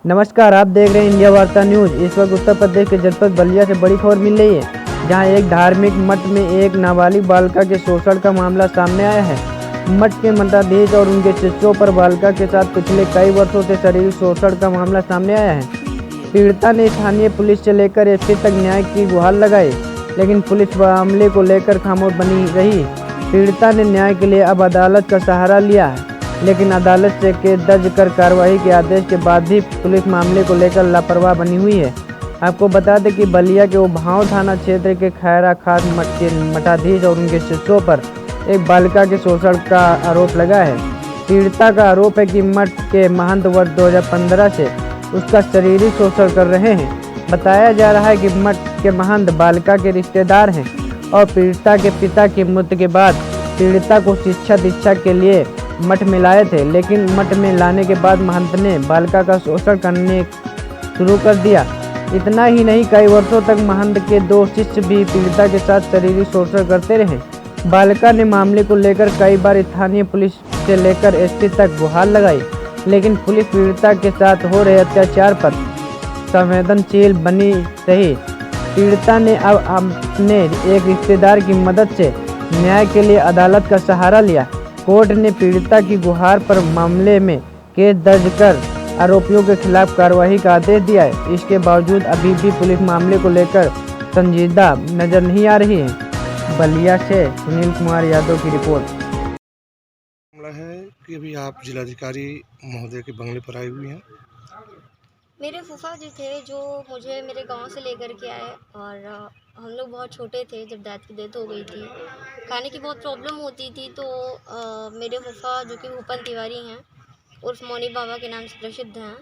नमस्कार, आप देख रहे हैं इंडिया वार्ता न्यूज। इस वक्त उत्तर प्रदेश के जनपद बलिया से बड़ी खबर मिल रही है, जहां एक धार्मिक मठ में एक नाबालिग बालिका के शोषण का मामला सामने आया है। मठ के मठाधीश और उनके शिष्यों पर बालिका के साथ पिछले कई वर्षों से शारीरिक शोषण का मामला सामने आया है। पीड़िता ने स्थानीय पुलिस से लेकर एसपी तक न्याय की गुहार लगाई, लेकिन पुलिस मामले को लेकर खामोश बनी रही। पीड़िता ने न्याय के लिए अब अदालत का सहारा लिया है, लेकिन अदालत से केस दर्ज कर कार्रवाई के आदेश के बाद भी पुलिस मामले को लेकर लापरवाह बनी हुई है। आपको बता दें कि बलिया के उभाव थाना क्षेत्र के खैरा खास मठ के मठाधीश और उनके शिष्यों पर एक बालिका के शोषण का आरोप लगा है। पीड़िता का आरोप है कि मठ के महंत वर्ष 2015 से उसका शारीरिक शोषण कर रहे हैं। बताया जा रहा है कि मठ के महंत बालिका के रिश्तेदार हैं और पीड़िता के पिता की मृत्यु के बाद पीड़िता को शिक्षा दीक्षा के लिए मठ में लाए थे, लेकिन मठ में लाने के बाद महंत ने बालिका का शोषण करने शुरू कर दिया। इतना ही नहीं, कई वर्षों तक महंत के 2 शिष्य भी पीड़िता के साथ शारीरिक शोषण करते रहे। बालिका ने मामले को लेकर कई बार स्थानीय पुलिस से लेकर एसपी तक गुहार लगाई, लेकिन पुलिस पीड़िता के साथ हो रहे अत्याचार पर संवेदनशील बनी रही। पीड़िता ने अब अपने एक रिश्तेदार की मदद से न्याय के लिए अदालत का सहारा लिया। कोर्ट ने पीड़िता की गुहार पर मामले में केस दर्ज कर आरोपियों के खिलाफ कार्रवाई का आदेश दिया है। इसके बावजूद अभी भी पुलिस मामले को लेकर संजीदा नजर नहीं आ रही है। बलिया से सुनील कुमार यादव की रिपोर्ट। मामला है कि अभी आप जिलाधिकारी महोदय के बंगले पर आए हुए हैं। मेरे फूफा जी थे जो मुझे मेरे गांव से लेकर के आए, और हम लोग बहुत छोटे थे जब दादी की डेथ हो गई थी। खाने की बहुत प्रॉब्लम होती थी, तो मेरे फूफा जो कि भूपन तिवारी हैं उर्फ मोनी बाबा के नाम से प्रसिद्ध हैं,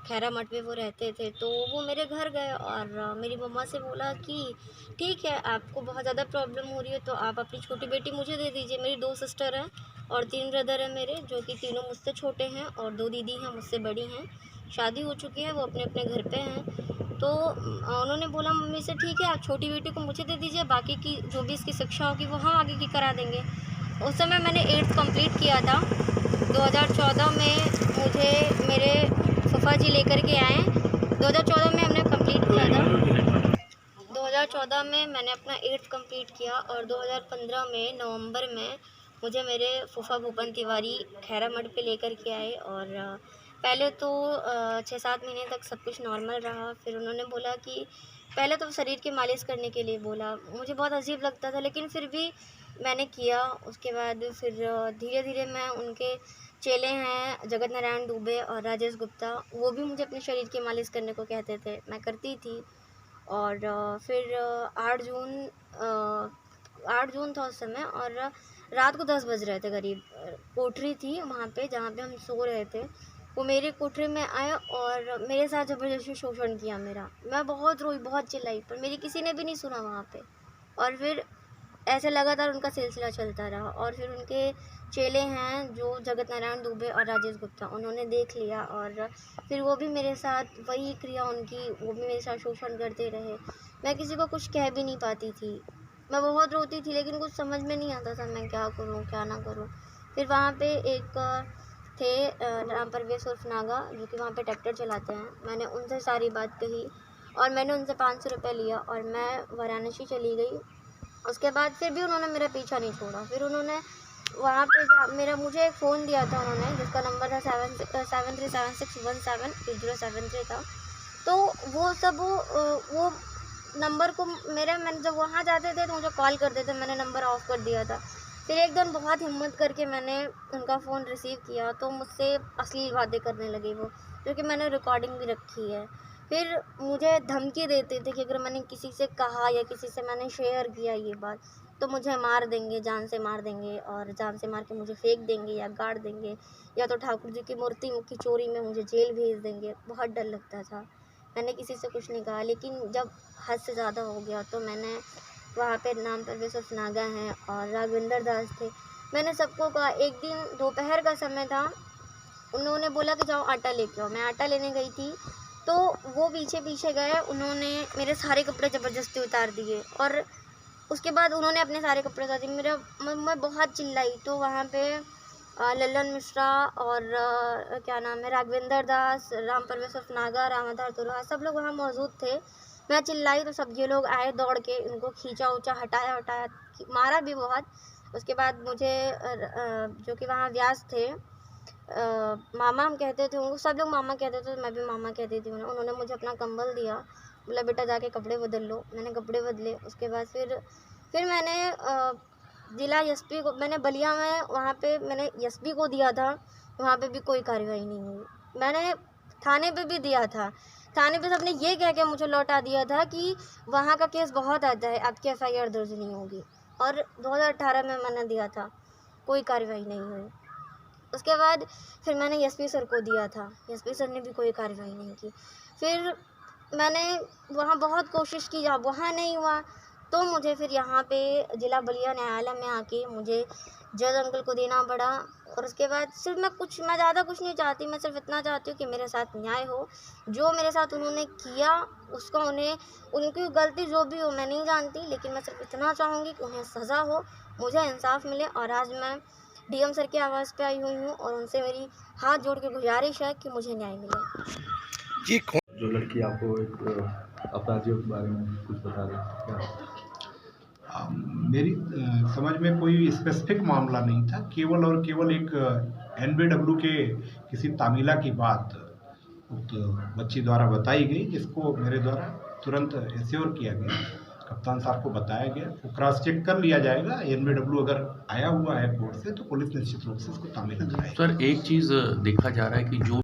खैरा मठ में वो रहते थे। तो वो मेरे घर गए और मेरी मम्मा से बोला कि ठीक है, आपको बहुत ज़्यादा प्रॉब्लम हो रही है तो आप अपनी छोटी बेटी मुझे दे दीजिए। मेरी 2 सिस्टर हैं और 3 ब्रदर हैं मेरे, जो कि तीनों मुझसे छोटे हैं, और 2 दीदी हैं मुझसे बड़ी हैं, शादी हो चुकी है, वो अपने अपने घर पे हैं। तो उन्होंने बोला मम्मी से ठीक है, आप छोटी बेटी को मुझे दे दीजिए, बाकी की जो भी इसकी शिक्षा होगी वो हम आगे की करा देंगे। उस समय मैंने 8th कंप्लीट किया था। 2014 में मुझे मेरे फूफा जी लेकर के आए। 2014 में हमने कंप्लीट किया था। 2014 में मैंने अपना 8th कंप्लीट किया और 2015 में नवंबर में मुझे मेरे फूफा भूपन तिवारी खैरा मठ पे लेकर के आए। और पहले तो 6-7 महीने तक सब कुछ नॉर्मल रहा। फिर उन्होंने बोला कि पहले तो शरीर की मालिश करने के लिए बोला। मुझे बहुत अजीब लगता था, लेकिन फिर भी मैंने किया। उसके बाद फिर धीरे धीरे मैं उनके चेले हैं जगत नारायण दुबे और राजेश गुप्ता, वो भी मुझे अपने शरीर की मालिश करने को कहते थे, मैं करती थी। और फिर 8 जून था उस समय, और रात को 10 बज रहे थे करीब। कोठरी थी वहाँ पे जहाँ पे हम सो रहे थे, वो मेरे कोठरी में आए और मेरे साथ ज़बरदस्ती शोषण किया मेरा। मैं बहुत रोई, बहुत चिल्लाई, पर मेरी किसी ने भी नहीं सुना वहाँ पे। और फिर ऐसे लगातार उनका सिलसिला चलता रहा। और फिर उनके चेले हैं जो जगत नारायण दुबे और राजेश गुप्ता, उन्होंने देख लिया और फिर वो भी मेरे साथ वही क्रिया उनकी, वो भी मेरे साथ शोषण करते रहे। मैं किसी को कुछ कह भी नहीं पाती थी, मैं बहुत रोती थी, लेकिन कुछ समझ में नहीं आता था मैं क्या करूँ क्या ना करूँ। फिर वहाँ पे एक थे राम परवेश उर्फ नागा, जो कि वहाँ पे ट्रैक्टर चलाते हैं। मैंने उनसे सारी बात कही और मैंने उनसे 500 रुपये लिया और मैं वाराणसी चली गई। उसके बाद फिर भी उन्होंने मेरा पीछा नहीं छोड़ा। फिर उन्होंने वहाँ पे मेरा मुझे एक फ़ोन दिया था उन्होंने, जिसका नंबर था 7376178073 था। तो वो सब वो नंबर को मैंने जब वहाँ जाते थे तो मुझे कॉल करते थे, मैंने नंबर ऑफ़ कर दिया था। फिर एक दिन बहुत हिम्मत करके मैंने उनका फ़ोन रिसीव किया तो मुझसे अश्लील बातें करने लगे वो, जो कि मैंने रिकॉर्डिंग भी रखी है। फिर मुझे धमकी देते थे कि अगर मैंने किसी से कहा या किसी से मैंने शेयर किया ये बात, तो मुझे मार देंगे, जान से मार देंगे, और जान से मार के मुझे फेंक देंगे या गाड़ देंगे, या तो ठाकुर जी की मूर्ति की चोरी में मुझे जेल भेज देंगे। बहुत डर लगता था। मैंने किसी से कुछ नहीं कहा, लेकिन जब हद से ज़्यादा हो गया तो मैंने वहाँ पे नाम परवेश उर्फ नागा हैं और राघवेंद्र दास थे, मैंने सबको कहा। एक दिन दोपहर का समय था, उन्होंने बोला कि जाओ आटा लेके आओ। मैं आटा लेने गई थी तो वो पीछे पीछे गए, उन्होंने मेरे सारे कपड़े ज़बरदस्ती उतार दिए और उसके बाद उन्होंने अपने सारे कपड़े उतार दिए। मैं बहुत चिल्लाई तो वहाँ पे लल्लन मिश्रा और क्या नाम है, राघवेंद्र दास, राम परवेश नागा, रामाधार तुरहा, सब लोग वहाँ मौजूद थे। मैं चिल्लाई तो सब ये लोग आए दौड़ के, इनको खींचा ऊंचा, हटाया, मारा भी बहुत। उसके बाद मुझे जो कि वहाँ व्यास थे, मामा हम कहते थे उनको, सब लोग मामा कहते थे, मैं भी मामा कहती थी। उन्होंने मुझे अपना कंबल दिया, बोला बेटा जाके कपड़े बदल लो। मैंने कपड़े बदले। उसके बाद फिर मैंने जिला एसपी को, मैंने बलिया में वहाँ पे मैंने एसपी को दिया था, वहाँ पे भी कोई कार्रवाई नहीं हुई। मैंने थाने पे भी दिया था, थाने पे सबने ये कह के मुझे लौटा दिया था कि वहाँ का केस बहुत आता है, आपकी एफआईआर दर्ज नहीं होगी। और 2018 में मैंने दिया था, कोई कार्रवाई नहीं हुई। उसके बाद फिर मैंने एसपी सर को दिया था, एसपी सर ने भी कोई कार्रवाई नहीं की। फिर मैंने वहाँ बहुत कोशिश की, जब वहाँ नहीं हुआ तो मुझे फिर यहाँ पे जिला बलिया न्यायालय में आके मुझे जज अंकल को देना पड़ा। और उसके बाद सिर्फ मैं ज़्यादा कुछ नहीं चाहती, मैं सिर्फ इतना चाहती हूँ कि मेरे साथ न्याय हो। जो मेरे साथ उन्होंने किया उसका उनकी गलती जो भी हो मैं नहीं जानती, लेकिन मैं सिर्फ इतना चाहूँगी कि उन्हें सज़ा हो, मुझे इंसाफ मिले। और आज मैं डीएम सर के आवाज़ पे आई हुई हूँ और उनसे मेरी हाथ जोड़ के गुजारिश है कि मुझे न्याय मिले। ये कौन जो लड़की आपको एक अपराधियों के बारे में कुछ बता रही थी, क्या? मेरी समझ में कोई स्पेसिफिक मामला नहीं था, केवल और केवल एक एनबीडब्ल्यू के किसी तामीला की बात उक्त बच्ची द्वारा बताई गई, जिसको मेरे द्वारा तुरंत एश्योर किया गया, कप्तान साहब को बताया गया, वो क्रॉस चेक कर लिया जाएगा। एनबीडब्ल्यू अगर आया हुआ है कोर्ट से तो पुलिस निश्चित रूप से उसको तामीला कराएगी। सर एक चीज़ देखा जा रहा है कि जो